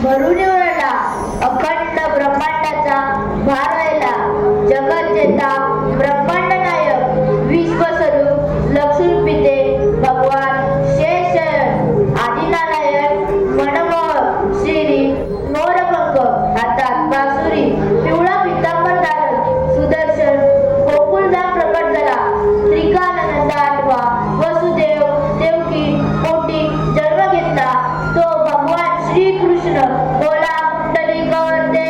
भरून उरला अखंड ब्रह्मांडाचा भार राहिला जगत जेता ब्रह्मांड नायक विश्वस्वरूप लक्ष्मी पिते भगवान शेष आदिनारायण मनमोहक श्री मोरपंख हातात बासुरी पिवळा पितांबर धारण सुदर्शन गोकुळधाम प्रकट झाला त्रिकालानंद आठवा वसुदेव देवकी पोटी जन्म घेतला तो भगवान श्रीकृष्ण बोला कुंडली करते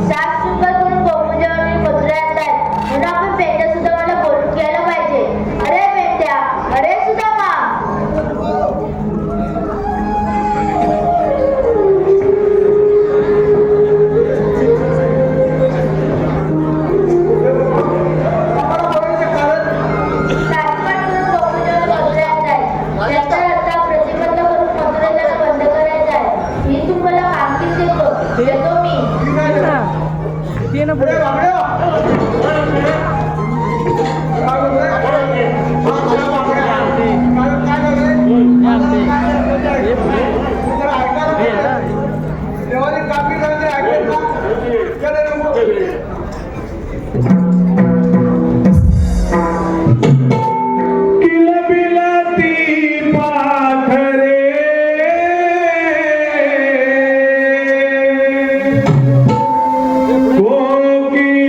सात सुंदर करून गोकुळावरील मथुरा येत आहेत म्हणून आपण पेंट्या सुद्धा मला बोलून घ्यायला पाहिजे. अरे पेंट्या, अरे सुदामा. की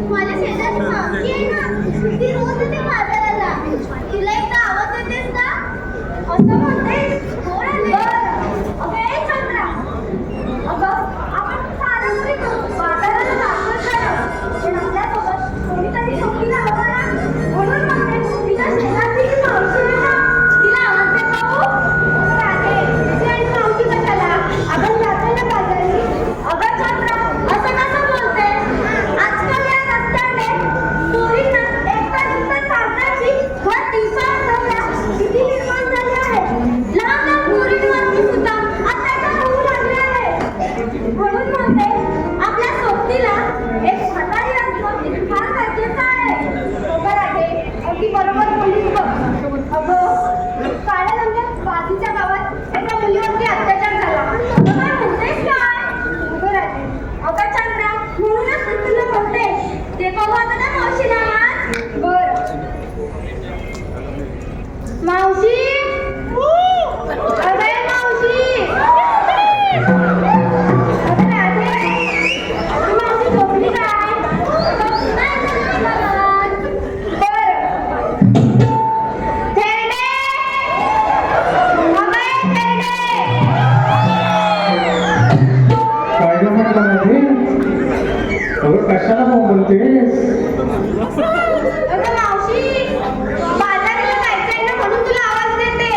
माझ्या शेजारची मावशी आहे ना, ती रोज येते बाजाराला. तिला एकदा आवाज देतेस का? असं म्हणतेस? हो रे. अगं ए चंद्रा, अगं आपण सारं घरी बाजाराला जातोय खरं, पण आपल्यासोबत कोणीतरी सोबतीला हवं ना. म्हणून म्हणते तिच्या शेजारची जी मावशी आहे ना, तिला आवाज दे का हो? राधे, ती आणि मावशी कशाला? आपण जातोय ना बाजारी. अगं चंद्रा, असं कसं बोलते? आजकाल या रस्त्याने चोरींना एकटा दुसरा चालण्याची व दिवसांदिवस किती निर्माण झाली आहे. लहान लहान पोरींवरती सुद्धा अत्याचार होऊ लागले आहे. म्हणून म्हणते आपल्या सोबतीला एक म्हातारी असणं फार गरजेचं आहे. बरोबर आहे, अगदी बरोबर बोललीस बघ. अगं काळ्या रंगात बाजूच्या गावात एका मुलीवरती अत्याचार झाला. अगं काय म्हणतेस काय? बरोबर आहे. अगं चंद्रा, म्हणूनच मी तुला म्हणते ते बघू आता त्या मावशीला आज. बरं मावशी, अरे मावशी, अगं राधे, ती मावशी झोपली काय? बरं थेरडे, अगं ए थेरडे. काय ग म्हटलं मध्ये? अगं कशाला बोलतेस? अगं मावशी, बाजाराला जायचंय ना म्हणून तुला आवाज देते.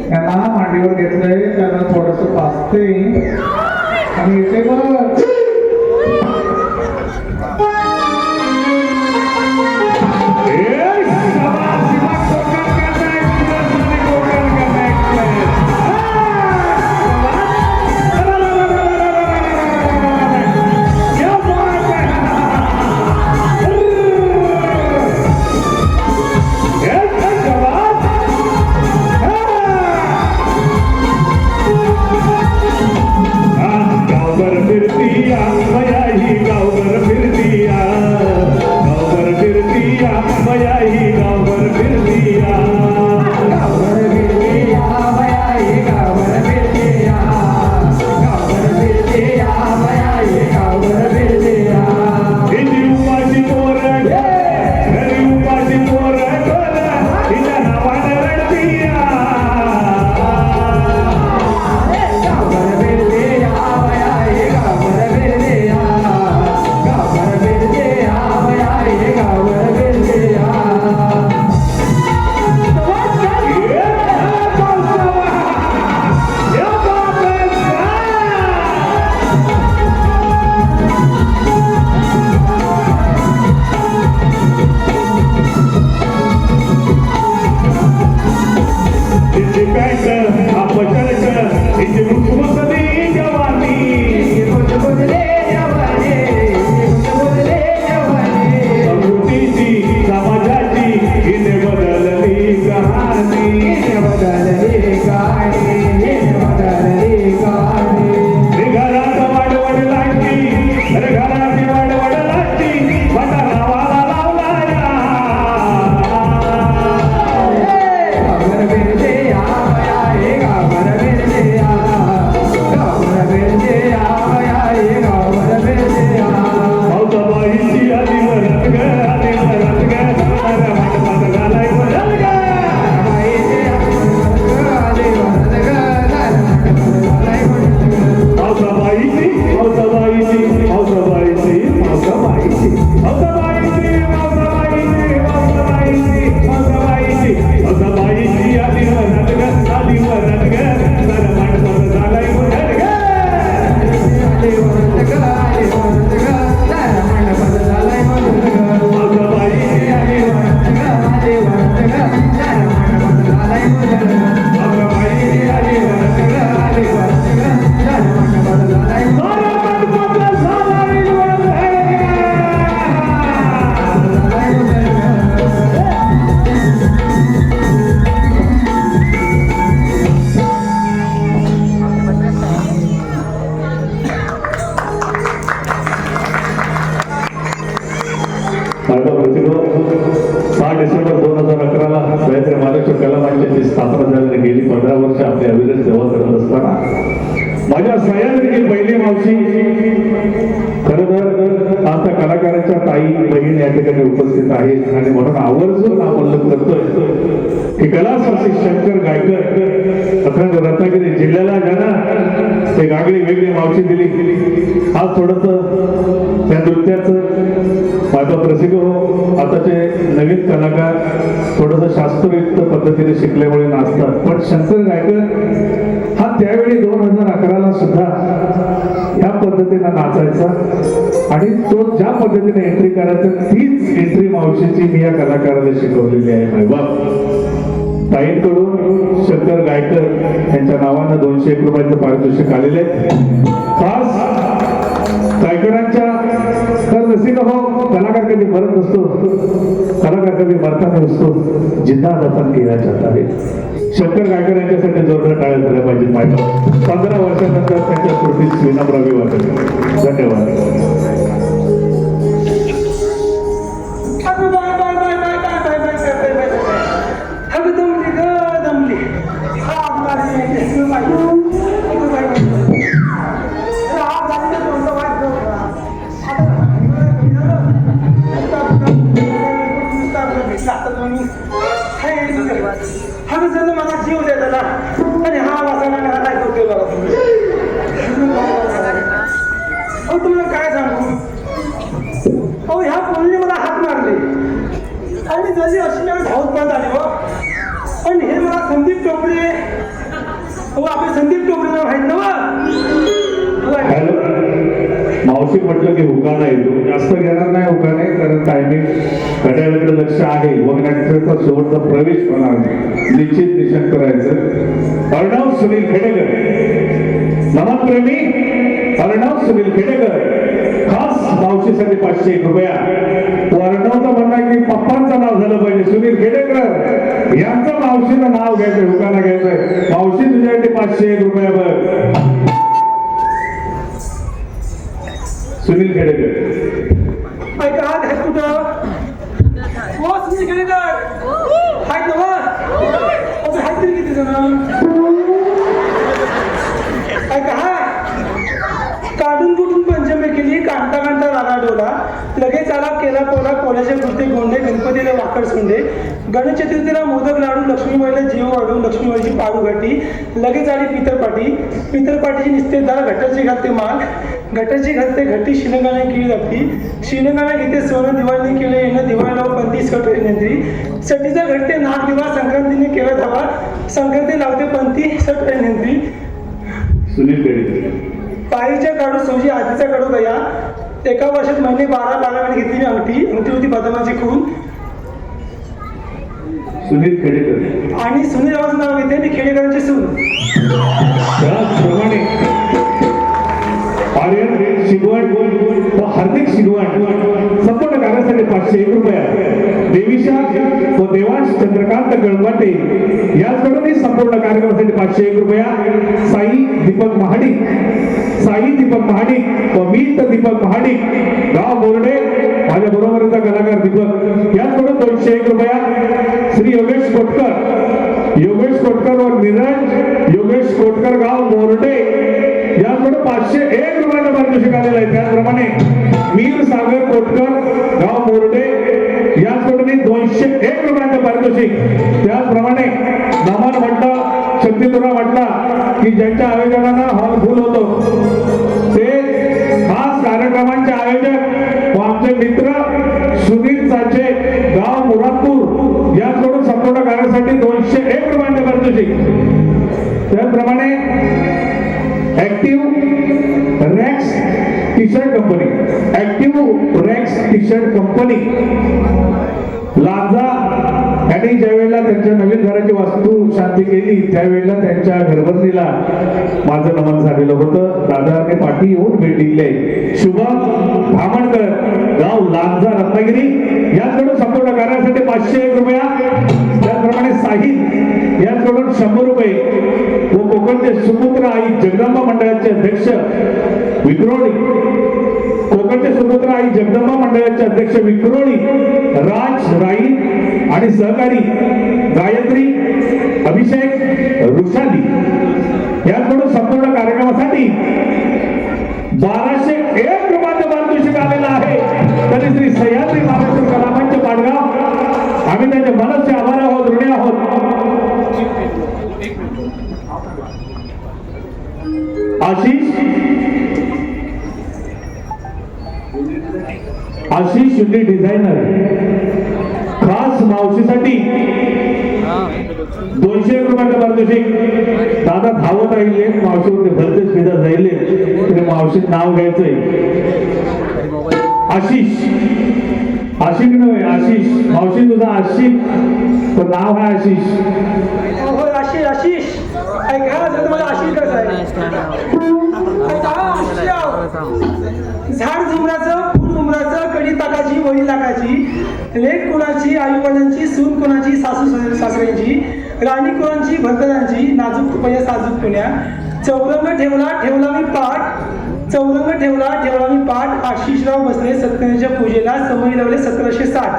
त्यांना मांडीवर घेतलंय, त्यांना थोडस पाचते आणि येते बरं. गावभर फिरतीया मया ही गावभर फिरतीया, गावभर फिरतीया मया ही गावभर फिरतीया, गावभर फिरतीया मया ही गावभर फिरतीया, गावभर फिरतीया मया ही गावभर फिरतीया. हिची उपाशी पोरं घरी उपाशी पोरं हिच्या नावानं रडतीया. गावभर फिरतीया मया ही गावभर फिरतीया, गावभर फिरतीया मया ही गावभर फिरतीया. तिची पॅन्ट हा पटर्ट, तिची मुठमसली जवानी, मुठमसले जवानी, मुठमसले जवानी. संस्कृतीची समाजाची हिने बदलली कहाणी, हिने बदलली कहाणी, हिने बदलली कहाणी. घरात वाडवड लागली, घरात वाडवड लागली, माझा नावाला लावला या. गावभर फिरतीया मया ही गावभर फिरतीया, सासरा गेली 15 वर्ष आपल्या अविरत सेवा करत असताना माझ्या सह्याद्रीची पहिली मावशी, खरं तर आज त्या कलाकारांच्या ताई बहीण या ठिकाणी उपस्थित आहेत आणि म्हणून आवर्जून नामोल्लेख करतोय की कलाशास्त्री शंकर गायकर अखंड रत्नागिरी जिल्ह्याला ज्यांना ते गागडी वेगळी मावशी दिली, आज थोडस त्या नृत्याचं माझा प्रसिद्ध हो. आताचे नवीन कलाकार थोडस शास्त्रयुक्त पद्धतीने शिकल्यामुळे नाचतात, पण शंकर गायकर हा त्यावेळी 2011ला सुद्धा या पद्धतीने नाचायचा आणि तो ज्या पद्धतीने एंट्री करायचा तीच एंट्री मावशीची मी या कलाकाराला शिकवलेली आहे. मायबाप ताईंकडून शंकर गायकर यांच्या नावानं 201 रुपयाचं पारितोषिक आलेले खास गायकरांच्या. तर रसिका भाऊ, कलाकार कधी मरत नसतो, कलाकार कधी मरताना नसतो, जिंदा दफन केला जात आहे. शंकर गायकर यांच्यासाठी जोरदार टाळ्या झाल्या पाहिजेत. माझ्या 15 वर्षानंतर त्यांच्या स्मृतीस विनम्र वाटेल. धन्यवाद. मला जीव द्या त्याला आणि हा वाचायला मला काय करतोय बघा तुम्ही. तुम्हाला काय सांगू, अहो ह्या पोलीने मला हात मारले आणि जशी अशी वेळ धावत पण आली हो. पण हे मला संदीप टोपरे, हो आपले संदीप टोपरे नाव आहेत ना. मावशी म्हटलं की हुकाना येतो, जास्त घेणार नाही हुकाने, कारण टायमिंग घड्याळाकडे लक्ष आहे. वगैरेचा शेवटचा प्रवेश होणार निश्चित निश्चित करायचं. अर्णव सुनील खेडेकर, नमनप्रेमी अर्णव सुनील खेडेकर खास मावशीसाठी 501 रुपया. अर्णवचं म्हणणं आहे की पप्पांचं नाव झालं पाहिजे, सुनील खेडेकर यांचं मावशीचं नाव घ्यायचंय, हुकाना घ्यायचंय. मावशी तुझ्यासाठी 501 रुपया बघ. सुनील खेडेकर ऐका हात आहेत कुठं, हो सुनील खेडेकर आहेत ना आहेत तरी किती जण. ऐका हा काढून कुठून पंचमी केली, काढता काढता राडा डोला, लगेच आला केला पोला, कोणाचे कृत्य गोंडे, गणपतीला वाकड सोंडे, गणेश चतुर्थीला मोदक लाडू, लक्ष्मीबाईला जीव वाढवून लक्ष्मीबाईची पाडू घाटी, लगेच आली पितरपाटी, पितरपाटीची निस्ते दार, घटाची घालते माग, घटाची घालते घटी, शिनगाने किळी लागती, शिनगाने घेते सोनं, दिवाळीने केले येणं, दिवाळीला पंतीस कट नेत्री, सटीचा घडते नाग दिवा, संक्रांतीने केला धावा, संक्रांती लावते पंथी सट नेत्री. सुनील खेडेकर पायीच्या काढू सोजी, आधीचा काढू गया, एका वर्षात महिने 12 वेळ घेतली मी अंगठी, अंगठी होती बदामाची खून. सुनील खेडेकर आणि सुनील रावाचं नाव घेते मी खेडेकरांची सून. त्याचप्रमाणे आर्यन शिगवण व हार्दिक शिगवण संपूर्ण कार्यासाठी 501 रुपया. देवीशा व देवांश चंद्रकांत गळपाटे याचकडूनही संपूर्ण कार्यक्रमासाठी 501 रुपया. साई दीपक महाडिक, साई दीपक महाडिक व मीत दीपक महाडिक गाव बोर्डे, माझ्या बरोबरचा कलाकार दीपक याचकडून 201 रुपया. श्री योगेश कोटकर, योगेश कोटकर व नीरज योगेश कोटकर गाव बोर्डे याचकडून 501 रुपयाचं पारितोषिक आलेलं आहे. त्याचप्रमाणे मीर सागर कोटकर गाव बोर्डे याचकडून 201 रुपयाचं पारितोषिक. त्याचप्रमाणे नमन म्हटलं, शक्तीपुरा म्हटला की ज्यांच्या आयोजनानं हॉल फुल होतो ते खास कार्यक्रमांचे आयोजक व आमचे मित्र सुनील साचे गाव मुरादपूर याचकडून संपूर्ण कार्यासाठी 201 रुपयाचं पारितोषिक. त्याचप्रमाणे active racks T shirt company, active racks T shirt company Lanja यांनी ज्यावेळेला त्यांच्या नवीन घराची वास्तू शांती केली त्यावेळेला त्यांच्या घरबंदीला माझं नमन झालेलं होतं. दादाने पाठी येऊन भेट दिली. शुभम धामणकर गाव लांजा रत्नागिरी याचकडून संपूर्ण कार्यासाठी 501 रुपया. त्याचप्रमाणे साहिल याचकडून 100 रुपये व कोकणचे सुपुत्र आई जगदंबा मंडळाचे अध्यक्ष विक्रोळी, कोकणचे सुपुत्र आई जगदंबा मंडळाचे अध्यक्ष विक्रोळी राज राई आणि सहकारी गायत्री अभिषेक वृषाली याचकडून संपूर्ण कार्यक्रमासाठी 1201 रुपयाचं पारितोषिक आलेलं आहे. तरी श्री सह्याद्री महाराष्ट्र कलामंच पाडगाव आम्ही त्यांच्या मनसे आभार आहोत, ऋणी आहोत. आशिष शुद्धी डिझायनर खास मावशीसाठी 200 रुपयाचं पारितोषिक. दादा धावत राहिले, मावशीमध्ये भलतेच फिरत राहिले तरी मावशी नाव घ्यायचंय. आशिक नव्हे, आशिष. मावशी तुझा आशिक तर नाव आहे आशिष. होय आशिष ऐका मला आशिष कसं आहे. झाड झुमराचं, फुल उमराचं, कडी ताकाची, वही लाखाची, लेक कोणाची, आई वडिलांची, सून कोणाची, सासू सासऱ्यांची, राणी कोणाची, भरतरांची, नाजूक तुपया साजूक पुण्या, चौरंग ठेवला मी पाठ, चौरंग ठेवला मी पाठ. आशिषराव बसले सत्यनारायणच्या पूजेला, समय लावले 1760.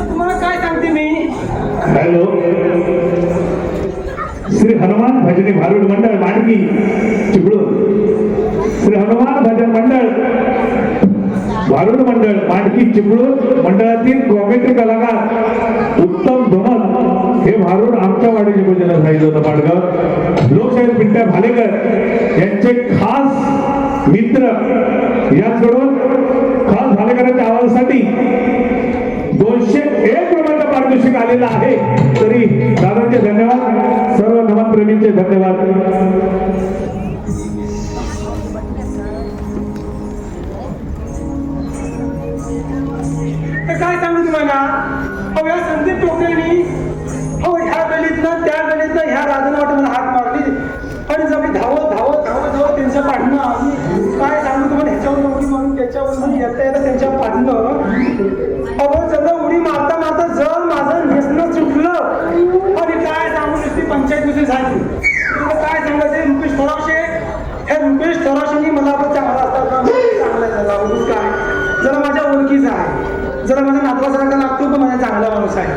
तुम्हाला काय सांगते मी. हॅलो, श्री हनुमान भजनी भारूड मंडळ मांडकी चिपळूण. श्री हनुमान भजन मंडळ भारूड मंडळ मांडकी चिपळूण मंडळातील कॉमेडी कलाकार उत्तम धुमन हे भारूड आमच्या वाडीच्या पूजेला सांगितलं होतं. पाडगाव लोकशाहीर पिंट्या भालेकर यांचे खास मित्र याचकडून खास भालेकरांच्या आवाजासाठी 201 रुपयाचं पारितोषिक आलेलं आहे. तरी दादांचे धन्यवाद, सर्व नमन प्रेमींचे धन्यवाद. काय सांगू तुम्हाला. या संदीप टोकरेंनी ह्या गलीतनं त्या गलीतनं ह्या राजनावाट मला हाक मारली आणि जर मी धावत त्यांच्या पाठणं काय सांगू तुम्हाला. ह्याच्यावर उडी मारून त्याच्यावर येता त्यांच्या पाठणं सगळं उडी मारता जर माझं नेसणं सुटलं आणि काय सांगू नुसती पंचायत दुसरी झाली. काय सांगायचे रुपेश थोराशे, हे रुपेश थोराशेंनी मला आपण चांगला असतात चांगला झाला काय जरा माझ्या ओळखीचा आहे, जरा माझ्या नातवासारखा लागतो पण माझा चांगला माणूस आहे.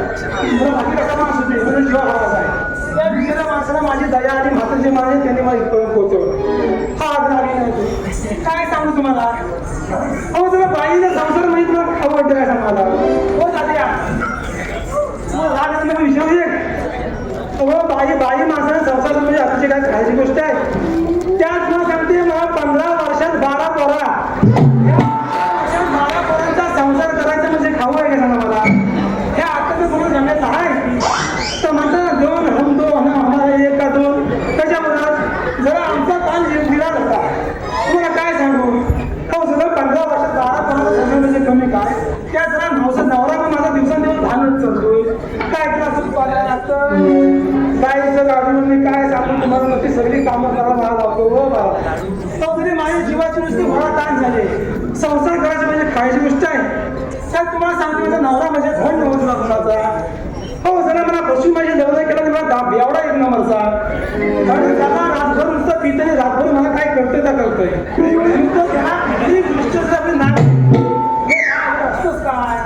जरा बाकी कसा माणूस होते म्हणजे जीवा हवाचा आहे. त्या दुसऱ्या माणसाला माझी दया आणि म्हाताचे माने त्यांनी मला इथपर्यंत पोहोचवलं. हा आग्रह नाही काय सांगू तुम्हाला. जरा बाईचा संसार माहिती तुला खाऊ वाटतं काय सांग मला. हो जाते तुम्हाला विचारू बाई माणसाने संसार म्हणजे अतिशय काय खायची गोष्ट आहे. त्याच मला सांगते मला 15 वर्षात 12 पोरा, 12 पोरांचा संसार करायचा म्हणजे खाऊ आहे का सांगा मला. हे आता तर कोणी सांगत नाही तर म्हणतात 2 हम 2 आम्हाला 1 का 2 त्याच्यामुळे जरा आमचा काल दिला होता. तुम्हाला काय सांगू जरा 15 वर्षात 12 पोरांचा संसार म्हणजे कमी काय. त्या जरा नवरा पण माझा दिवसांदिवस भानच चालतोय. काय क्लास पाहायला लागतं गाडीचं गाडीवर काय सांगू तुम्हाला नक्की सगळी कामं करायला मला लागतो. हो बाबा तरी माझ्या जीवाची नुसती घोडा ताण झाले. संसार करायची म्हणजे खायची गोष्ट आहे. तर तुम्हाला सांगते माझा नवरा म्हणजे धन नव्हता कुणाचा. हो जरा मला बसून माझ्या लग्न केला तर मला बेवडा 1 नंबरचा. कारण त्याला रातभर नुसतं पिताने रातभर मला काय करतोय त्या करतोय दृष्ट आपली नाही असतोच काय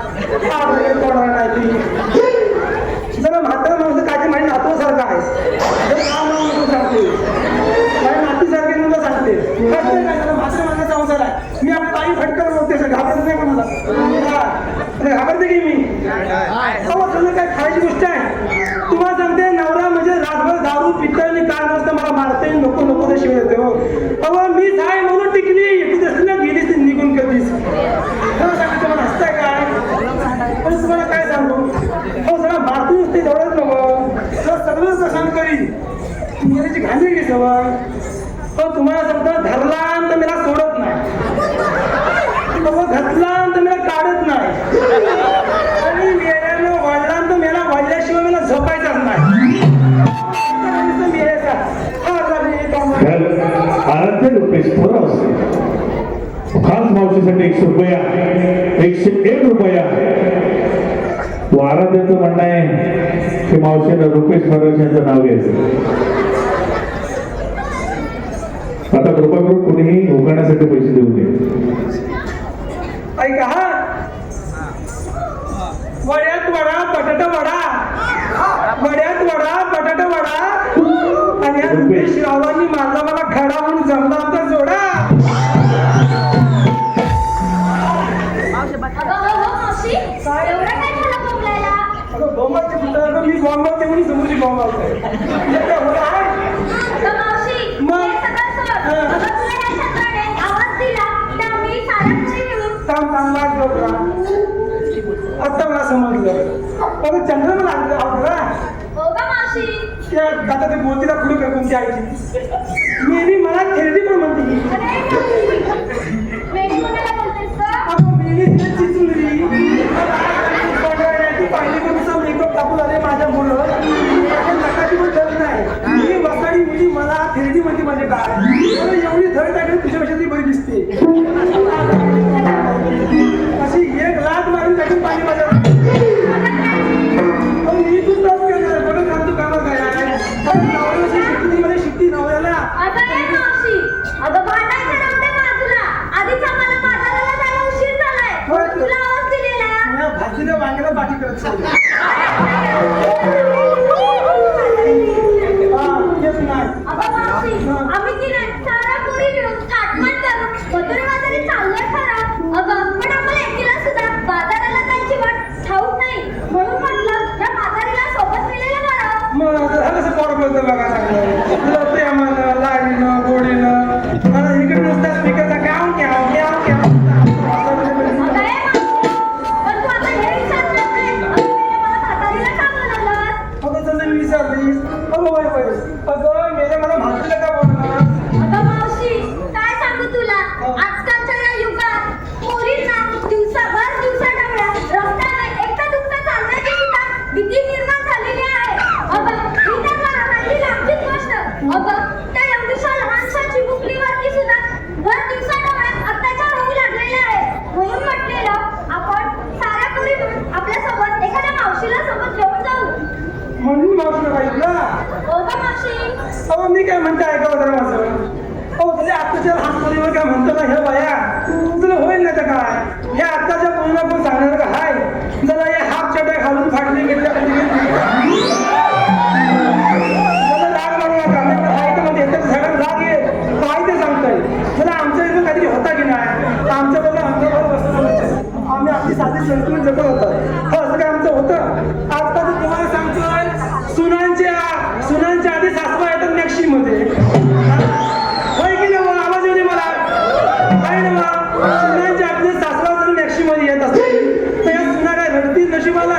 जरा म्हातारा माणूस काय माझ्या नातवासारखं आहे. सांगते माझ्या नातीसारखे मुलं सांगते काय म्हातारा माझा संसार आहे. मी आपल्या ताई फटकन बोलते घाबरत नाही कोणाला. घाबरते की मी काय खायची गोष्ट आहे. तुम्हाला सांगते नवरा म्हणजे रातभर दारू पितोय आणि काय नसतं मला मारते नको ते शिव देते. हो मीच आहे म्हणून टिकली तू दसरीला गेलीस निघून कधीच. सांगते मला हसताय काय पण तुम्हाला काय सांगू. जरा मारतून असते तेवढंच नको सगळं प्रशांत करी मेल्याची घाणी गेली सवय. तुम्हाला सांगतो धरला तर मला सोडत नाही, घातला तर मला काढत नाही आणि मेल्यानं वाढला तर मला वाढल्याशिवाय मला झोपायचाच नाही. आराध्य रुपेश थोरासे खास मावशीसाठी 100 रुपया, 101 रुपया. आराध्याचं म्हणणं आहे की मावशीला रुपेश थोरासे यांचं नाव घ्यायचं. आता कृपा करून कोणीही उखाण्यासाठी पैसे देऊ नये. ऐका वड्यात वडा बटाटा वडा, वड्यात वडा बटाटा वडा, आणि या रुपेश रावांनी मारला मला खडा म्हणून जमला आमचा जोडा. मावशी एवढा काय झाला बोंबलायला? अगं बॉम्बाचे पुतळा मी बॉम्बाचे म्हणून समोरची बॉम्ब आवडते. मावशी मग? हे सगळं सोड. अगं तुला या चंद्राने आवाज दिला तर आम्ही साऱ्या मुली मिळून थांब थांब लाज डोकरा. आता मला समजलं. अगं चंद्र मला आवडला. हो का मावशी? त्या आता ते बोतीला पुढे कर कोणती आईची मेरी मला थेरडी पण म्हणते. अरे मावशी मेरी कोणाला बोलतेस का? अगं मेरी तिला चिचुंदरी ती पाहिली पण तुझा मेकअप टाकून आले माझ्या मुलं. माझ्या नकाची पण धड नाही. मी वसाडी मुली मला थेरडी म्हणते म्हणजे काय. अरे एवढी धड टाकली तुझ्यापेक्षा ती बरी दिसते. अशी एक लाख मारून टाकून पाणी माझ्या मी तू त्रास करणार बघत राहतो कामा काय शिकती मध्ये शिकती नवऱ्याला. अगं ए मावशी अगं भांडायचं नव्हते बाजूला. आधीच आम्हाला बाजाराला जायला उशीर झालाय. होय. तुला आवाज दिलेला. या भाजीला वांग्याला बाटी करत चालली. येत नाही. अगं मावशी आम्ही की नाही सारा पोरी मिळून थाटमाट करून मधुर बाजारी चाललोय खरं. अगं पण आम्हाला एकटीला सुद्धा बाजाराला जायची वाट ठाऊक नाही. म्हणून म्हटलं या बाजारीला सोबत नेलेलं बरं. मग हा कसं पोर बोलतो बघा चांगलं. तुला प्रेमानं लाडीनं गोडीनं मला इकडे नुसता स्पीकरचा गाव घ्याव घ्याव घ्याव. अगं ए मावशी पण तू आता हे विचारलं नाही. अगं मेल्या मला म्हातारीला का बोलवलंस? अगं तुझं विसरलीस. अगं वय वय अगं मेरे मला म्हातारीला का बोलणार. अगं मावशी काय सांगू तुला आजकालच्या या युगात पोरींना दिवसा ढवळ्या रस्त्याने एकटा दुखता चालण्याची सुद्धा भीती निर्माण झालेली आहे. अगं ही तर हल्ली लांबचीच गोष्ट. अगं त्या एवढीशा लहानशा चिमुकलीवरती सुद्धा भर दिवसा ढवळ्यात अत्याचार होऊ लागलेले आहे. म्हणून म्हटलेलं आपण साऱ्या पोरी मिळून आपल्यासोबत एखाद्या मावशीला सोबत घेऊन जाऊ. म्हणून मावशीला पाहिजे. हो का मावशी? अहो मी काय म्हणते ऐका जरा माझं. अहो तुझ्या आत्ताच्या लहान मुलीवर काय म्हणतो ना हे बाया तुला होईल ना तर काय. हे आत्ताच्या मुलीला पण सांगणार का हाय जरा हे हाफ चड्या घालून फाटली गेल्या राग मारू नका. हाय तर म्हणजे येतात सगळ्यात राग ये काय ते सांगताय. जरा आमच्या इथं काहीतरी होता की नाही आमच्या बरोबर आमच्याबरोबर बसत आम्ही आपली साधी संस्कृती जपत होतो. असं काय आमचं होतं. आजकाल तुम्हाला सांगतोय सुनांच्या आधी सासवा येतात नॅक्शी मध्ये. होय की नाही आवाज येऊ दे मला. काय ना सुनांच्या आधी सासवा जर नॅक्शी मध्ये येत असते तर या सुना काय रडतील नशिबाला.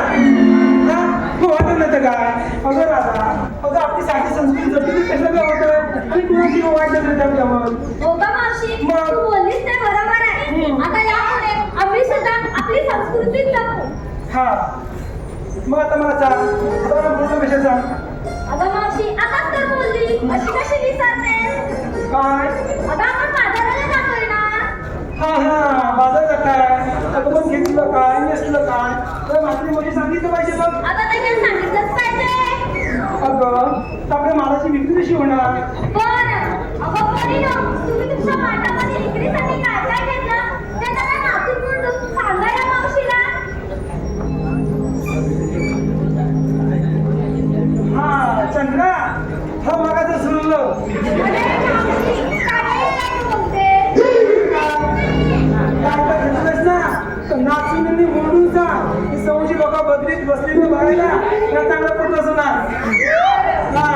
होतं नाही तर काय. अगं राधा अगं आपली साधी संस्कृती जपली कसं काय होतं आणि कुणाची वाईट नजर हो का मावशी मग? तू बोललीस ते बरोबर आहे. आता यापुढे आम्ही सुद्धा आपली संस्कृती जपू. हा मग आता मला सांग आता मला मोठं कशा सांग. अगं मावशी आताच तर बोलली अशी कशी विसरते? काय अगं आपण बाजाराला जातोय ना. हा हा बाजार काय आता पण घेतलं काय नेसलं काय तर माझी मुली सांगितलं पाहिजे बघ. आता ते काय सांगितलंच पाहिजे. अगं तर आपल्या मालाची विक्री कशी होणार. बरं अगं पोरीनो तुम्ही तुमच्या वाटामध्ये विक्रीसाठी काय काय घेतलं ते जरा नाचून बोलून सांगा या मावशीला. हा चंद्रा हा मगाचं सुरलं. अरे मावशी काय बोलते? काय घेतलंस ना तर नाचून आणि बोलून सांग की सौजी लोक बदलीत बसलेली बघायला या चांगलं पडलं असणार. हा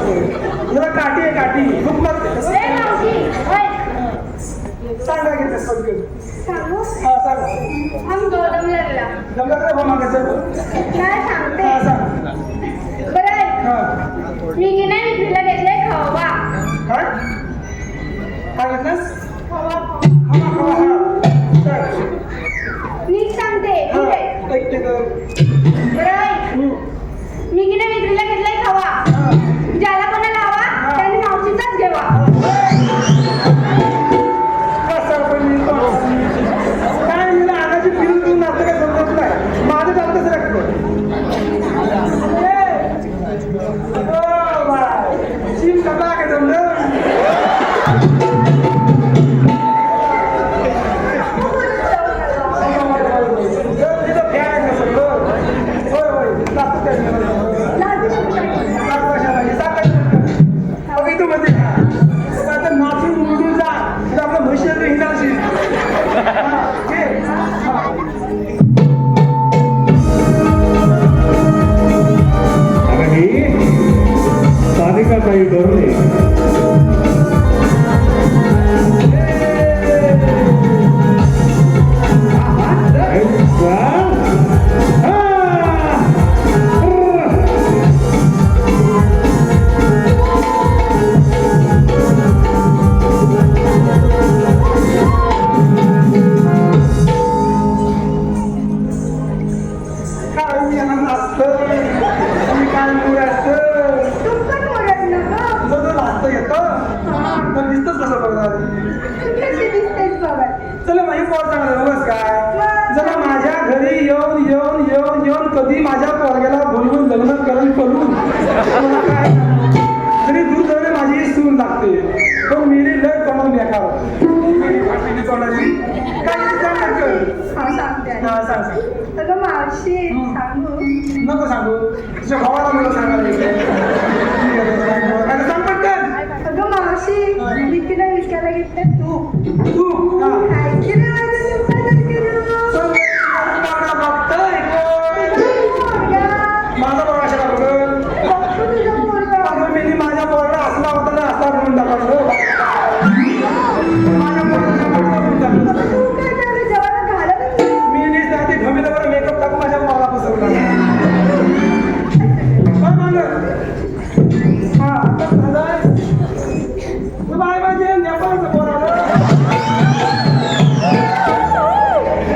जरा काठी आहे काठी खूप मारते ए मावशी होय सांगा घेते सगळं सांगू हा सांगा हम गौतम लागला जमलं तर बा मागायचं काय सांगते हा सांग बरं आहे. हा मी की नाही विक्रीला घेतले खवा काय काय घेतलंस खवा खवा खवा हा सांग नीट सांगते हा ठीक आहे ऐकते तर बरं आहे. मी की नाही विक्रीला घेतलाय खवा हा ज्याला कोणाला हवा त्याने मावशीचाच घ्यावा काय मला आगाची फिरून तू नाचतं काय समजत नाही माझं जास्त लागतं शिव कसा काय जमलं नाचून उडून जा आपल्या म्हशीला हिंडाशी आणि सानिका ताई डोरले तुमचं मोरत कशी दिसतेस बाबा चला माझी पोर चांगलं नमस्कार जरा माझ्या घरी येऊन येऊन येऊन येऊन कधी माझ्या पोरग्याला बोलवून लग्न करून करून मला काय जरी दूर जवळ माझी सून लागते पण मेरी लय कमवून बेकार हा सांगते सांग अगं मावशी सांगू नको सांगू तुझ्या भावाला मला सांगायला सांग पटकन अगं मावशी मी तिला विचारायला घेतलं तू तू काय केलं माझं दुकानात केलं बघतोय माझा बघा अशा बघ बघतो तुझा पोरगा अगं मी माझ्या पोराला असला होता ना असला म्हणून टाकलं माझ्या पोराला म्हणून टाकलं तू काय झालं जेव्हा घालत मी नीच नाही ते घमीला बरं मेकअप टाकून माझ्या पोराला बसवला काय मागं हा आता झालंय तू बाय म्हणजे नेपाळचं पोराला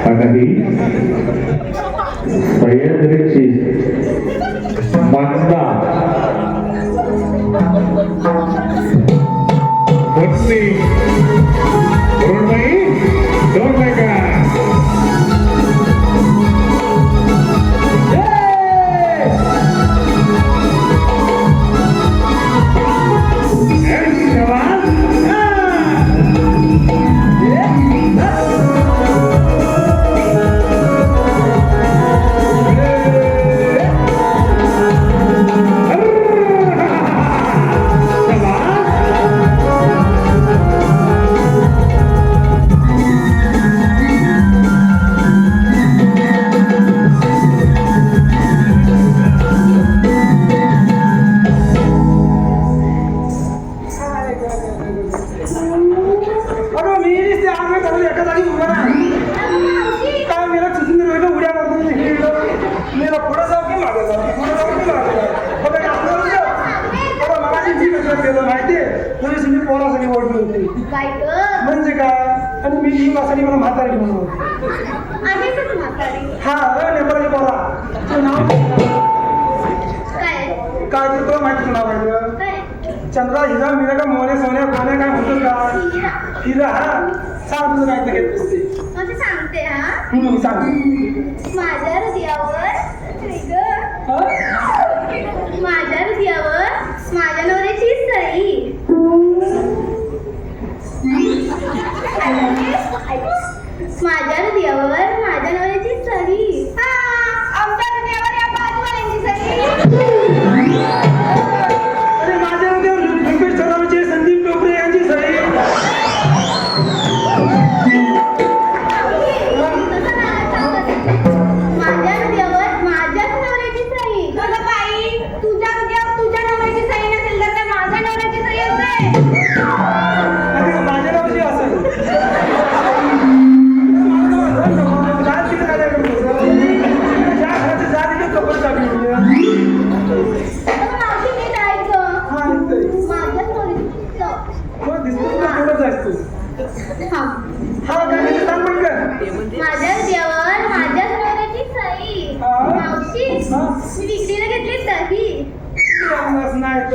आता ही सह्याद्रीची मंदा पत्नी अरुणबाई डोरले का अगं मी ते आम्ही करून एका जागी उभं राहा काय मेला चुकून राहिलं उड्या मारून मेला पुढं जाऊ की मागं जाऊ पुढं जाऊ की मागं जाऊ बघा आपलं बघा मगाशी मी कसं केलं माहितीये तरी मी पोरासाठी ओढली होती काय ग म्हणजे काय आणि मी ही वासानी मला म्हातारी म्हणून होती आहेतच म्हातारी हा नेपाळची पोरा तुझं नाव काय काय ते तुला माहिती नाव आहे तुझं? काय चंद्रा हिरा मीरा का मोने सोन्या कोण्या काय म्हणतो का हिरा. हिरा हा सांग तुझं काय घेत असते म्हणजे सांगते हा सांग माझ्या हृदयावर काय ग? हा? माझ्या हृदयावर माझ्या नवऱ्याची सई माझ्या हृदयावर माझ्या नवऱ्याची सई आमच्या हृदयावर या बाजूवाल्यांची सई अरे माझ्या हृदयावर व्यंकटेश सरावचे संदीप टोपरे यांची सही माझ्या हृदयावर माझ्याच नवऱ्याची सई तुझ्या हृदयावर तुझ्या नवऱ्याची सई नसेल तर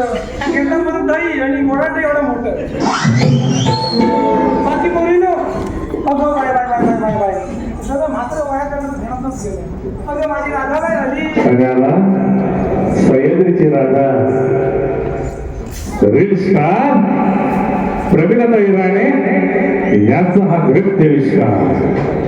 घेतलं म्हणून दही आणि मोडाटे एवढं मोठं बाकी पोरीनो अगं bye bye bye bye bye bye सगळं मात्र वया करणं ध्यानातच गेलं अगं माझी राधा काय झाली सगळ्याला सह्याद्रीची राधा रील स्टार प्रवीणता इराणे यांचा हा नृत्य विष्कार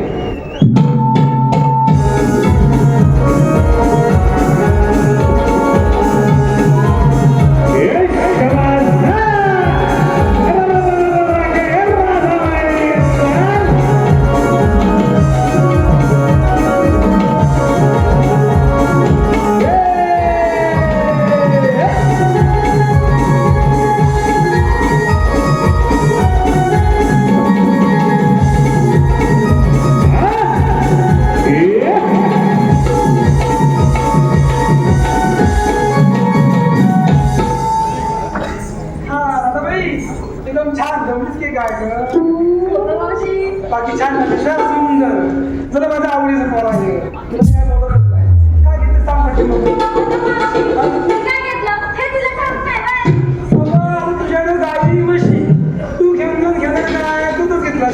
बाकी छान झालं सुंदर जरा माझ्या आवडीचं पोर आहे तुला काय बोलत नाही काय घेते सांग पाठी तुझ्याकडे गाडी म्हशी तू घेऊन घेणार काय तू तो घेतला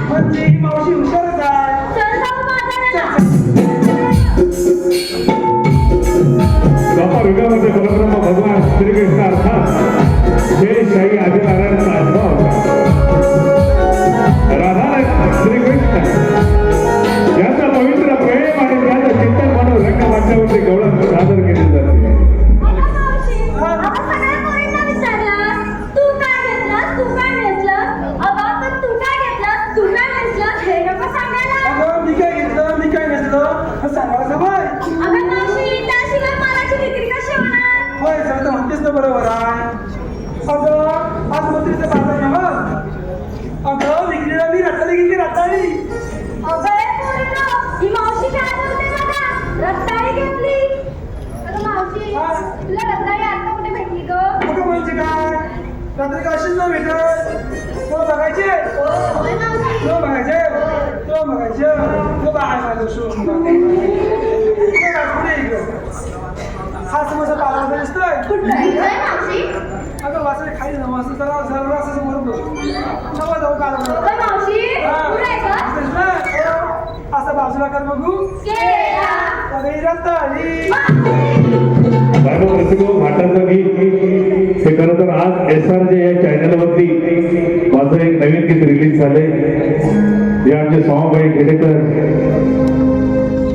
म्हणजे ही मावशी हुशारच आहे युगामध्ये परब्रह्म भगवान श्रीकृष्ण अर्थात हे शाही आदिनारायणचा अनुभव होता राधा श्रीकृष्ण याचा पवित्र प्रेम आणि त्याचं चिंतन म्हणून रंगमंचावरती गौरव सादर केले जाते बरोबर आहे अगं आज मंत्रीचं बाजार ना अगं विक्रीला मी रत्ताळी गेली रत्ताळी अगं म्हणजे काय रात्री का अशीच ना भेटत तो बघायचे तो बघायचे तो बघायचे तो हा समोसा पाला दिसतोय अगं वासरे खाली ना वासरे जरा जरा असं बरोबर नवा जाऊ असं बाजूला कर बघू घाटाचं गीत हे खरं तर आज SRJ या चॅनलवरती माझं एक नवीन गीत रिलीज झालंय जे आमचे सोमाबाई खेडेकर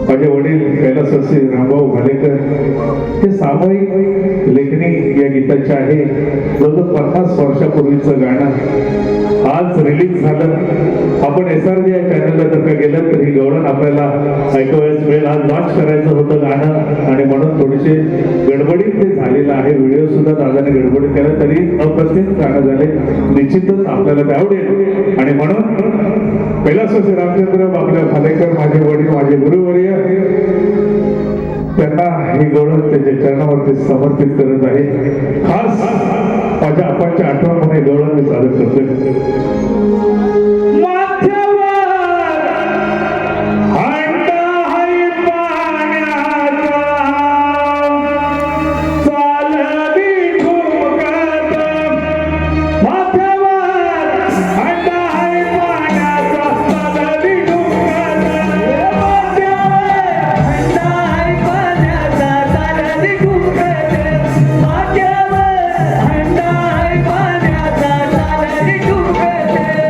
माझे वडील कैलासवासी रामभाऊ भालेकर हे सामूहिक लेखणी या गीताचे आहे जवळजवळ 50 वर्षापूर्वीचं गाणं आज रिलीज झालं आपण SRJ या चॅनलला जर का गेलं तर ही गवळण आपल्याला ऐकावयास मिळेल आज लॉन्च करायचं होतं गाणं आणि म्हणून थोडेसे गडबडीत ते झालेलं आहे व्हिडिओ सुद्धा दादाने गडबडीत केला तरी अप्रतिम गाणं झाले निश्चितच आपल्याला ते आवडेल आणि म्हणून कैलासवासी रामचंद्र आपल्या भालेकर माझे वडील माझे गुरुवर्य त्यांना ही गौरव त्याच्या चरणावरती समर्पित करत आहे खास माझ्या आपांच्या आठवण म्हणून गौरव मी सादर करतोय Thank you.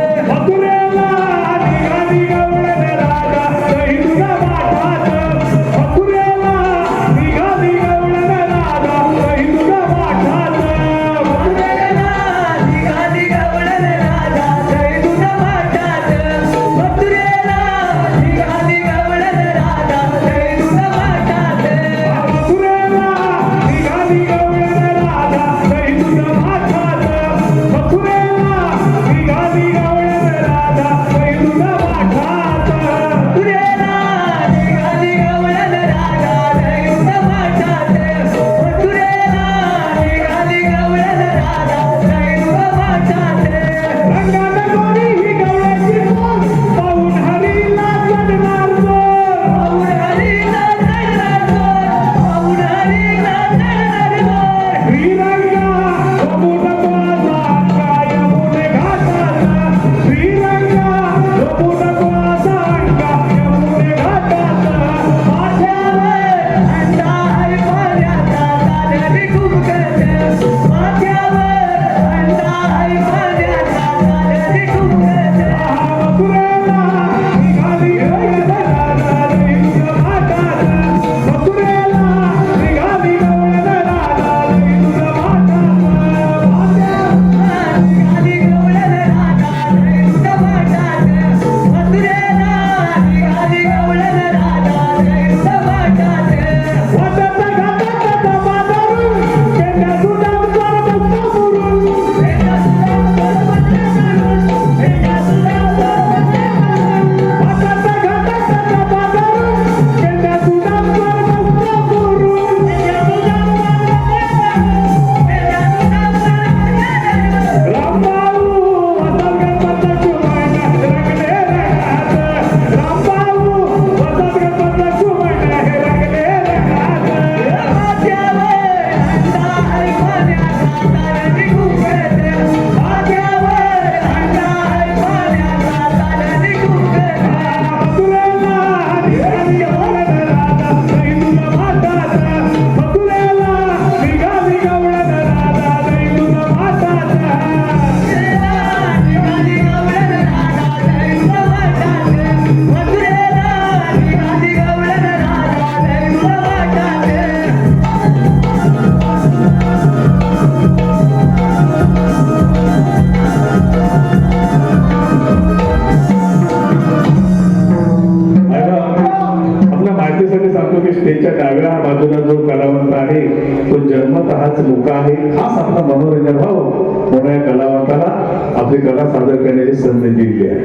आपला मनोरंजन व्हावं म्हणून या कलावंताला आपली कला सादर करण्याची संधी दिली आहे.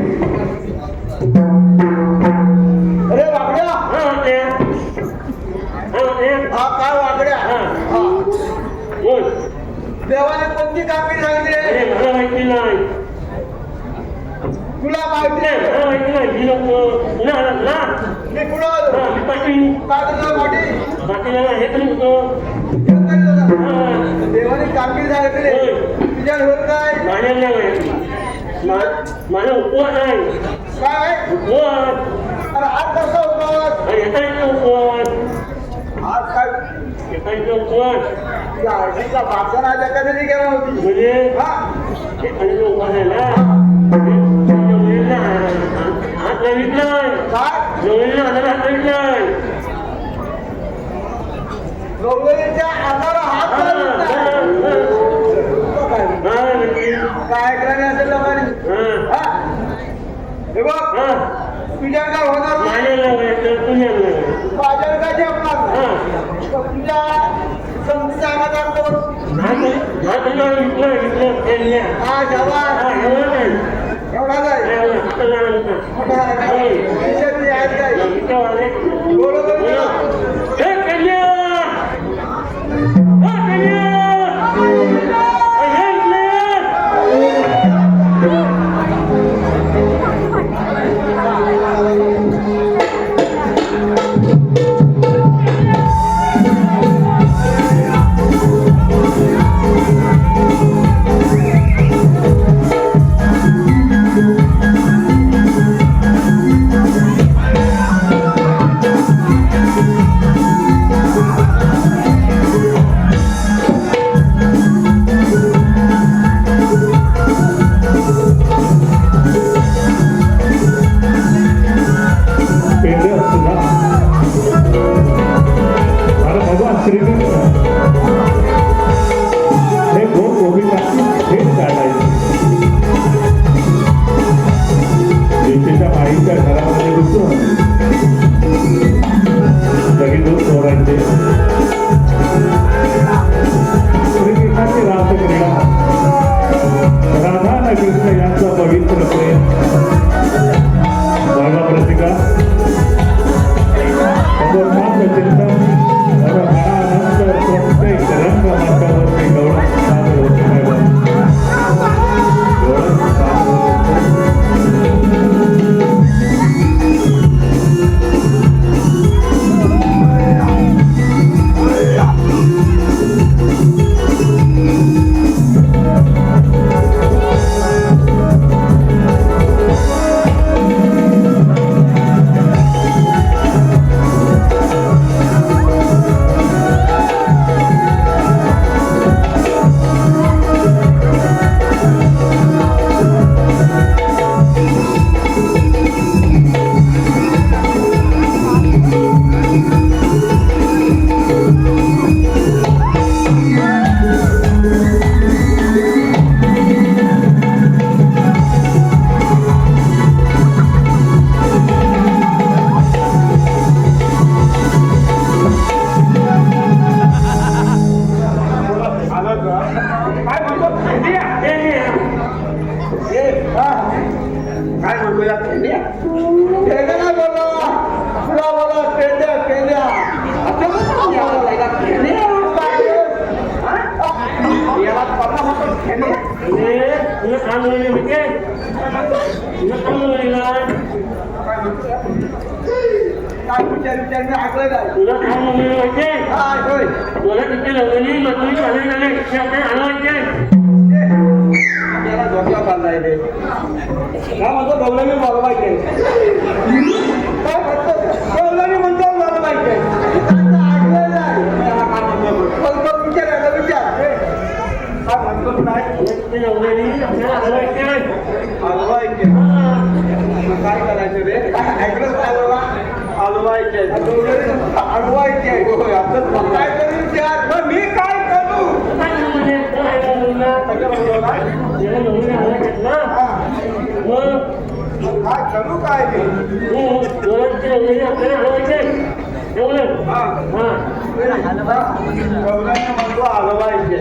अरे वाकड्या हा काय वाकड्या देवाने कोणती कामगिरी सांगितली तुला माहिती नाही मी कुठं आलो काय तुझं पाठी देवाने कामगिरी सांगितली तुझ्या होत काय माझा उपवास आहे काय उपवास अरे आज कसा उपवास एकांचा उपवास आज काय उपवास या आरतीचा भाषणाच्या कधी केला होती म्हणजे हा एकांचा उपवास आहे ना हात लावितलाय काय जवळीला हाताला हात लावितलाय गौरीच्या अंगाला हात लावला. काय ऐकलं असेल लोकांनी हा? हे बघ तुझ्या काय होणार नाही. माझ्या काय जेवणार नाही. तर तुझ्या समजून सांगत कोण हा जवान एवढा जाय बरोबर तुला काम मिळवायचे मला तिथे लग्नी मजुरी झाले झाले आपल्याला आणवायचे धोक्या बांधाय रे काय म्हणतो गौरवी बोलवायचे काय म्हणतो गौरवी म्हणतो बोलवायचे विचार विचार काय म्हणतो काय लग्नी आपल्याला आणवायचे हलवायचे काय करायचं रे ऐकलंच काय बाबा हलवायचे हलवायचे काय करू विचार मी काय करू काय करू काय म्हणतो हलवायचे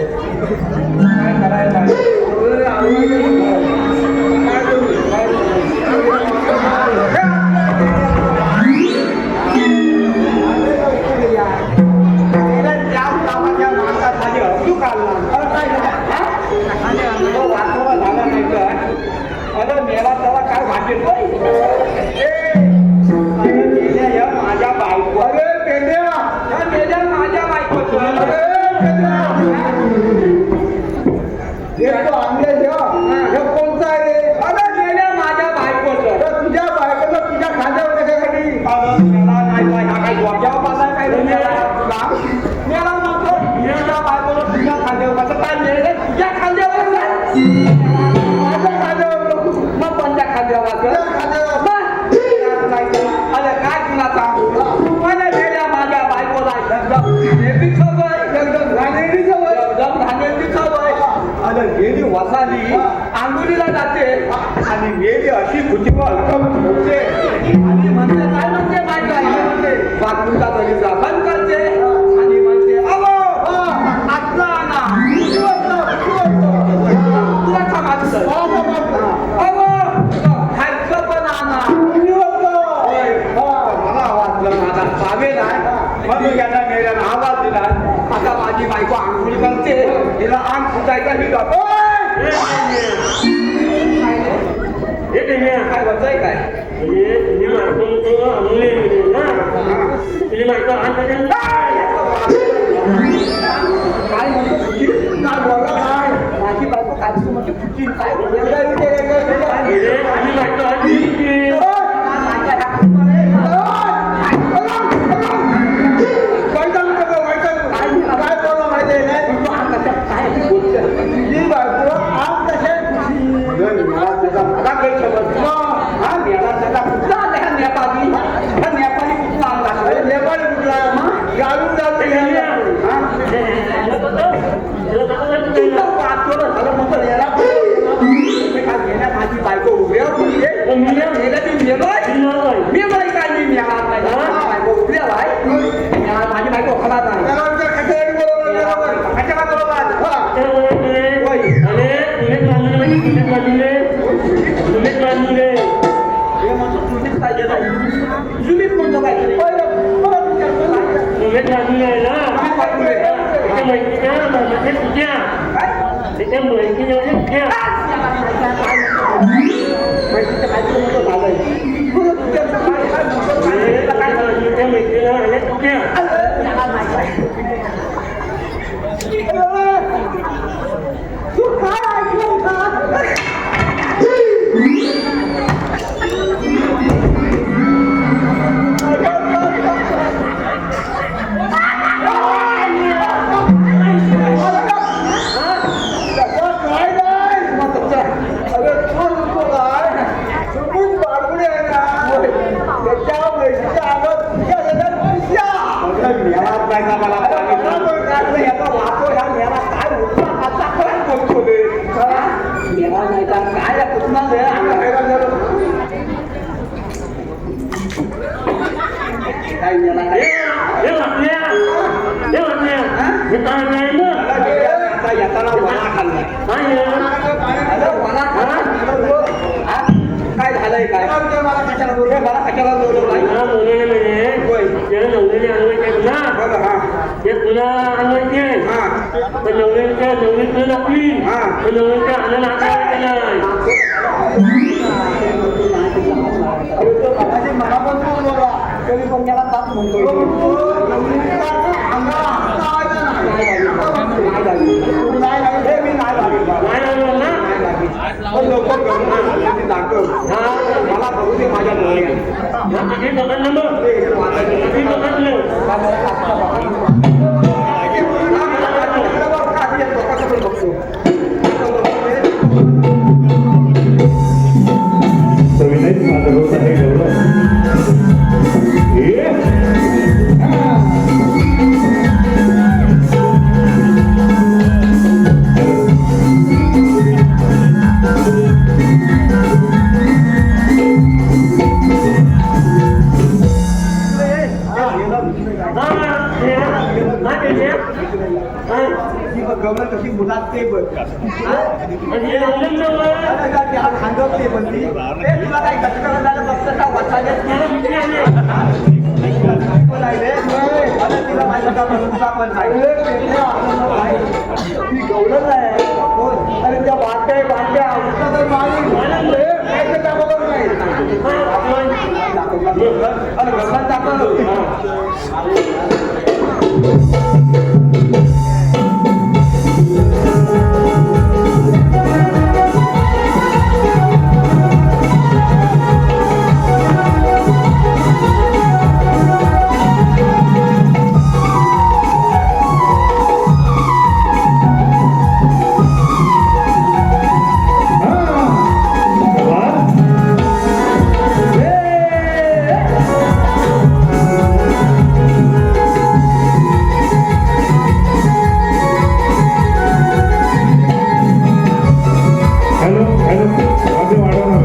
मेला त्याला काय वाटेल माझ्या बायको अरे पेंड्या मेल्या माझ्या बायकोचं कोणता आहे अरे मेल्या माझ्या बायकोचं तुझ्या बायकोचं तुझ्या खांद्यावर कशासाठी मेला म्हणतो तुझ्या बायकोला तुझ्या खांद्यावर कसं काय मिळेल तुझ्या खांद्यावर माझ्या खांद्यावर मग कोणत्या खांद्यावर अरे काय तुला सांगू मला मेल्या माझ्या बायकोला घाणेरडी सवय अरे गेली वसाली आंघोळीला जाते आणि गेली अशी भुजीवर होते आणि म्हणते काय म्हणते माहिती आहे म्हणते बाथरूमचा गलीचा बंद करते आणि म्हणते अगो आतला आणा तुला समाजचं अगो खायचं पण आणा मला वाटलं माझा सावेल आहे म्हणून यांना मेल्यानं आवाज दिला आता माझी बायको आंघोळी करते हिला अंग फुटायचा मी जातो काय बोलतोय काय काय म्हणतो फुटील काय बोलला काय माझी बायको काय म्हणते फुटील काय माझी बायको उभ्या मी बाई काय मी बायको उभ्या माझी बायको खराब नाही जुनीत म्हणतो काय तू काय ऐकलं का काय झालंय काय मला कशाला तुला आणवायचे तर नवऱ्याच्या नवरीकडे लागली तर नवऱ्याच्या आनंद मला पण तरी पण त्याला ताप म्हणतो मला बघू दे माझ्या सविनय सादर होत आहे गमन कशी मुलात ते बघ खांदत ते बनली तुला काही कटकला झालं बघता वाचायला तिला माझ्या पण ती गौरव आहे अरे त्या वाट्या हॅलो हॅलो माझे वाढवणार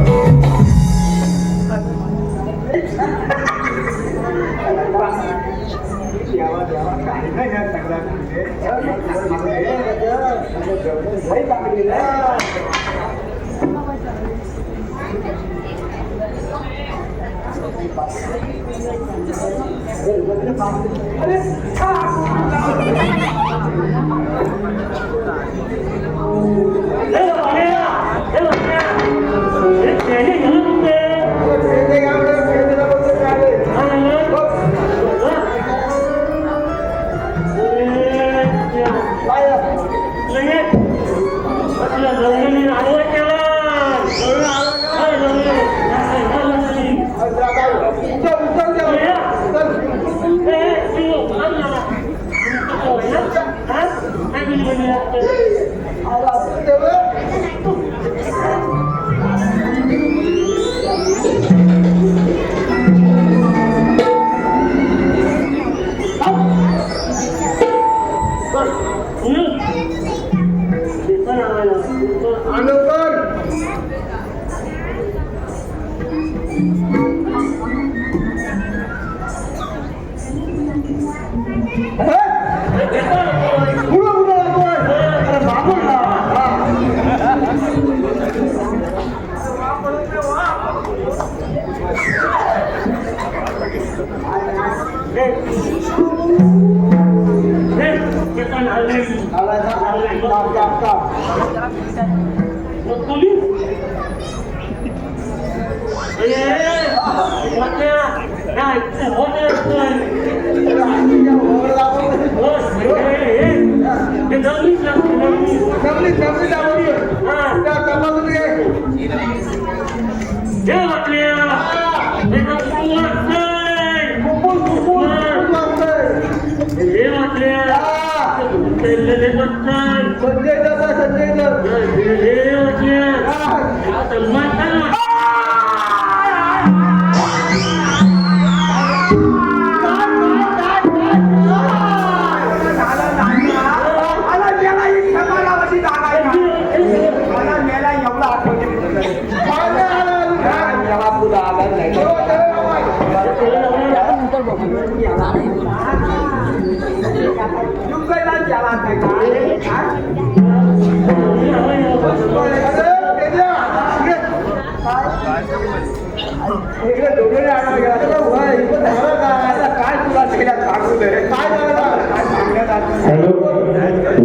हॅलो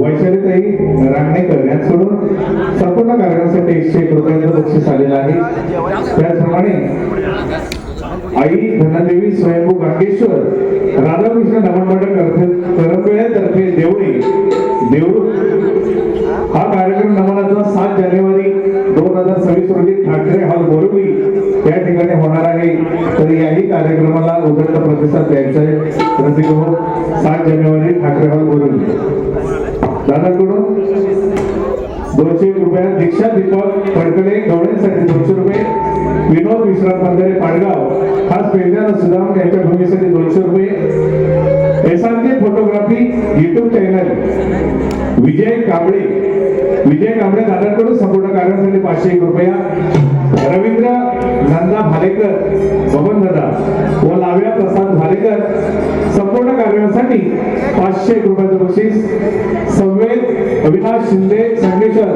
वैशालीताई रांगणेकर यांच्याकडून संपूर्ण कार्यक्रमासाठी 101 रुपयांचं बक्षीस आलेलं आहे. त्याचप्रमाणे आई धनादेवी स्वयंभू गांगेश्वर राधाकृष्ण नमनमंडळ करंबेळ्यातर्फे देवळे देऊळ हा कार्यक्रम नमनाचा 7 जानेवारी 2026 रोजी ठाकरे हॉल बोरबी या ठिकाणी होणार आहे. तर याही कार्यक्रमाला उदंड प्रतिसाद द्यायचा आहे. रसिक 7 जानेवारी ठाकरे हॉल बोरबी दादाकडून 200 रुपये दीक्षा दीपक फडकले गवळ्यांसाठी 200 रुपये विनोद विश्राम बंधारे पाडगाव खास पेंद्याला सुदाम यांच्या भूमीसाठी 200 रुपये एसआरके फोटोग्राफी युट्यूब चॅनल विजय कांबळे दादाकडून संपूर्ण कार्यासाठी 501 रुपया रवींद्र नंदा भालेकर बबन दादा व लाव्या प्रसाद भालेकर संपूर्ण कार्यक्रमासाठी 501 रुपयाचं बक्षीस संवेद अविनाश शिंदे संगमेश्वर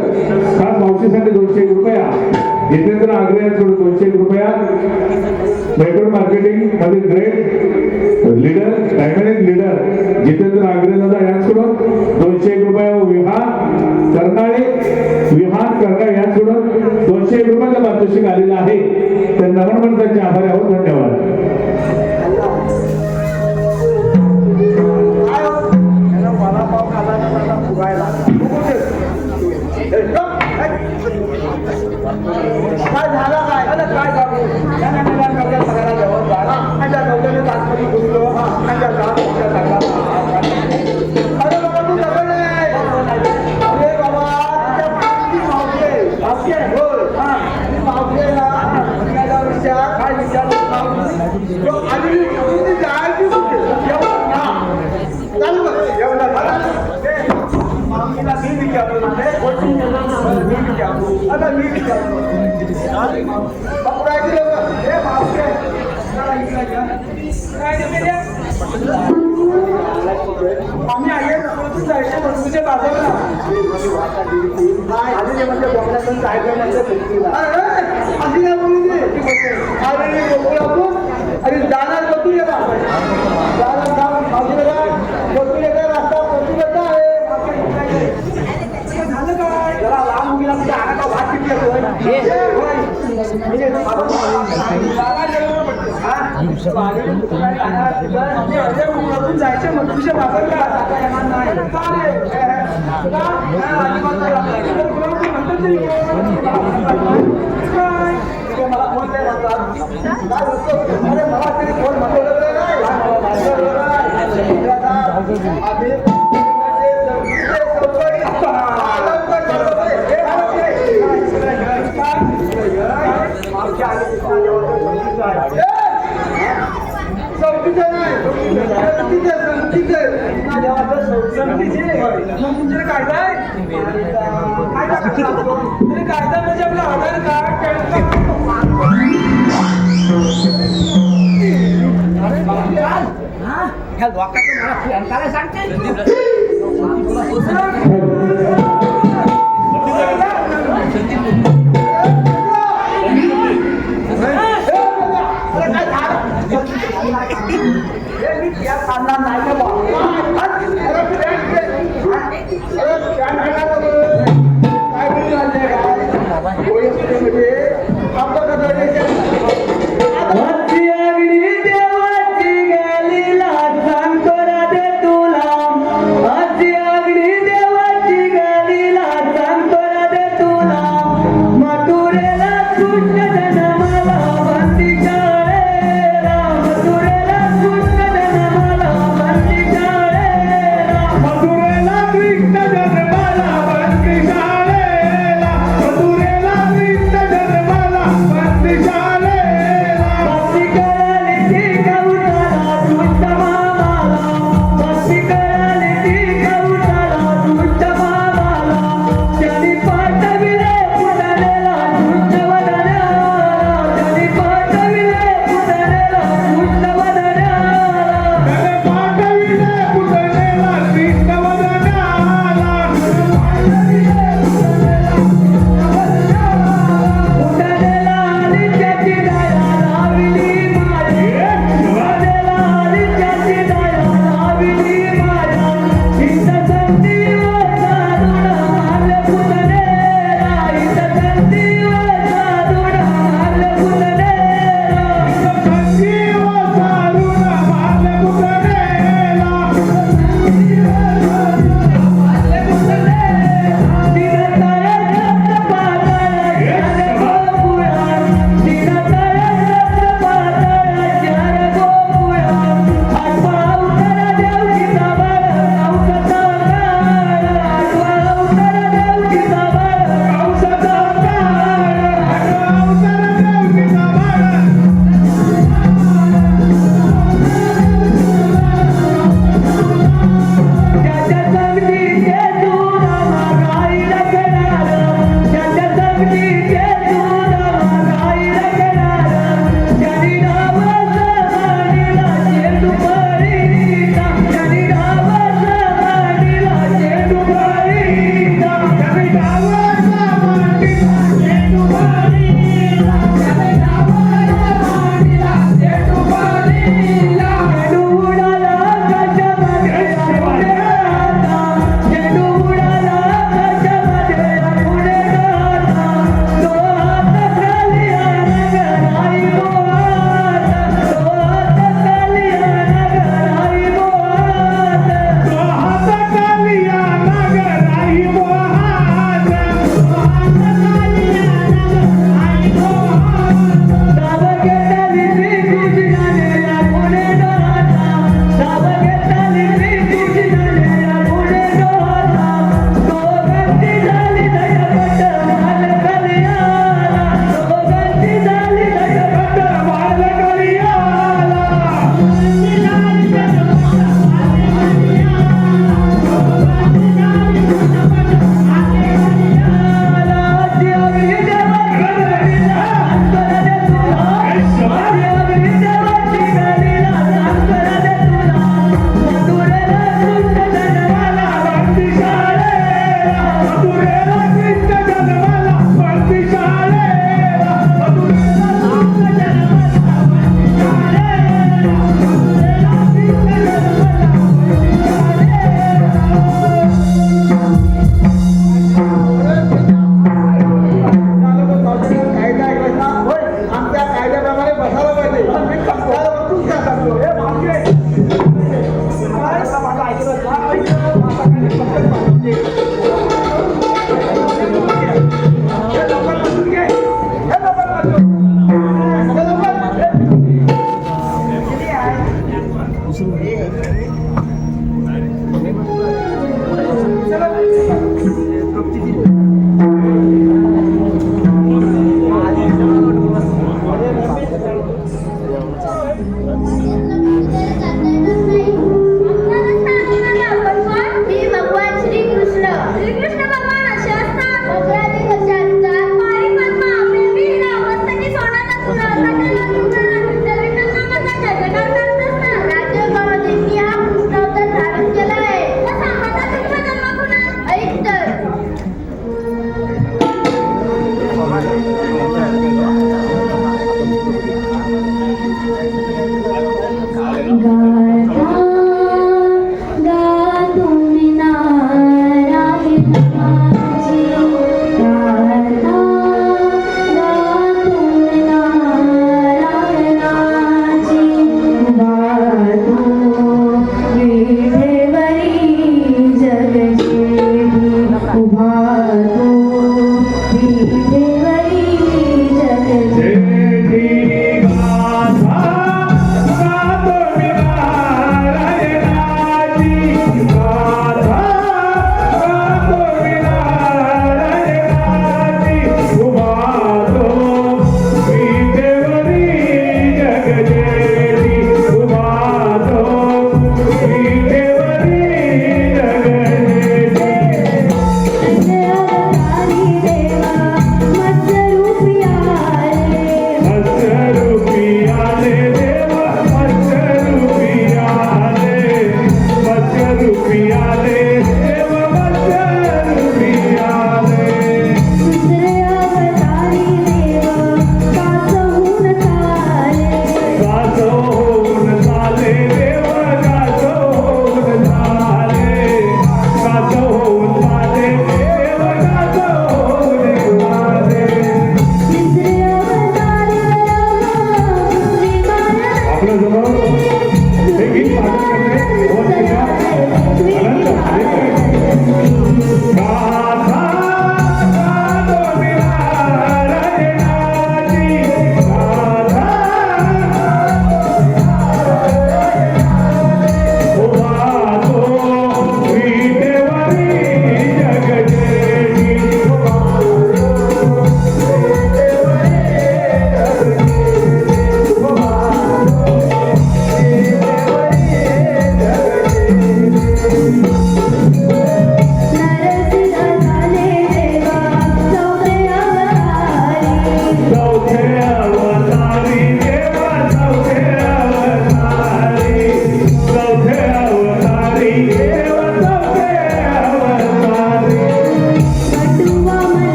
खास मावशीसाठी 201 रुपया जितेंद्र आग्रे यांच्याकडून 201 रुपया नेटवर्क मार्केटिंग मधील great leader dynamic leader Jitendra Agre दादा यांच्याकडून 201 रुपया व विहान करणार यांच्याकडून 201 रुपयाचा पारितोषिक आलेला आहे. तर नमन मंडळाचे आभारी आहोत. धन्यवाद. आता मी विचारतो. बापू राहायचे लोक हे बापरे चला इकडे घ्या. काय ते केल्या? आम्ही आहे रस्त्यातून जायचं वस्तूच्या बाजारला. आधी ते म्हणजे बोकड्यातून जायचं म्हणजे फिरतीला. अरे अशी नाही बोलली ती. अरे बोकडातून आणि जाणार बघूया बा. जाणार जाऊन बाजूला बघूया रस्ता बघूया आहे. झालं काय? जरा लहान मुलीला तुझ्या हाताचा भात किती येतोय? जायचं मधुच्या बाजारला. मला फोन नाही म्हणतात. काय होतं? अरे मला तरी फोन म्हणतो कायदा आहे कायदा म्हणजे आपलं आधार कार्ड पॅन देवाची गाली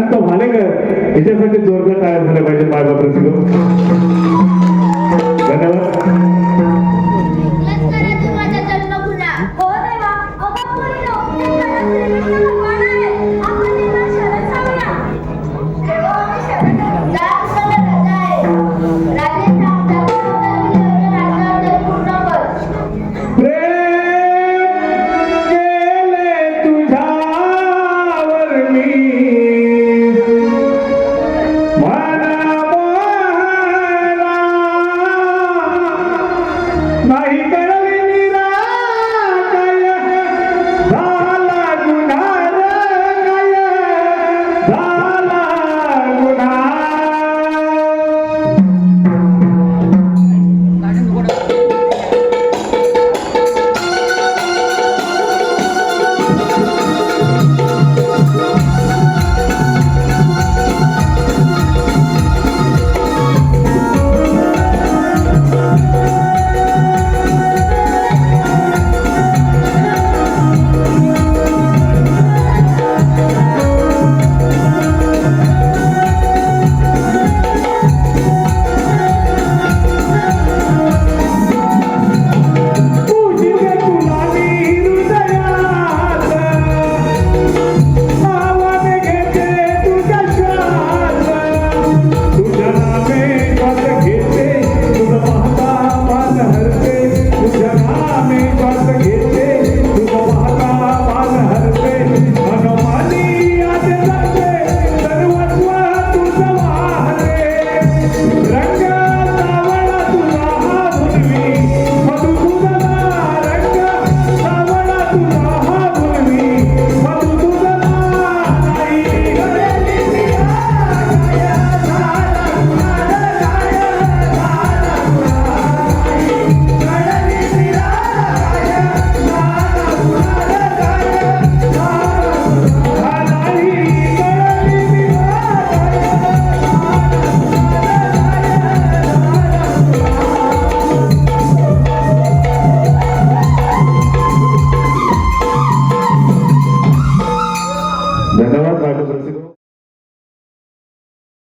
अनंत भालेकर याच्यासाठी जोरदार टाळ्या झाल्या पाहिजे. Bye bye. धन्यवाद.